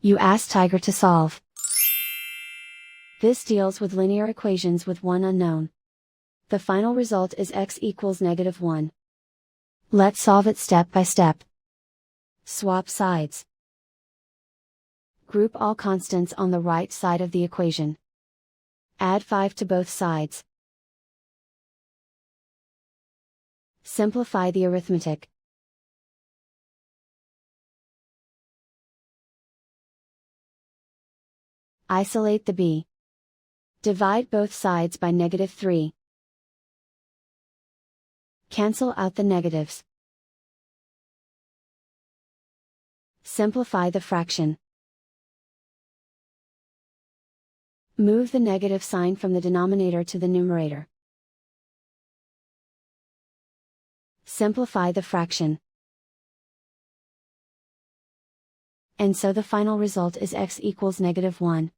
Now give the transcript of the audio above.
You ask Tiger to solve. This deals with linear equations with one unknown. The final result is x equals -1. Let's solve it step by step. Swap sides. Group all constants on the right side of the equation. Add 5 to both sides. Simplify the arithmetic. Isolate the b. Divide both sides by -3. Cancel out the negatives. Simplify the fraction. Move the negative sign from the denominator to the numerator. Simplify the fraction. And so the final result is x equals -1.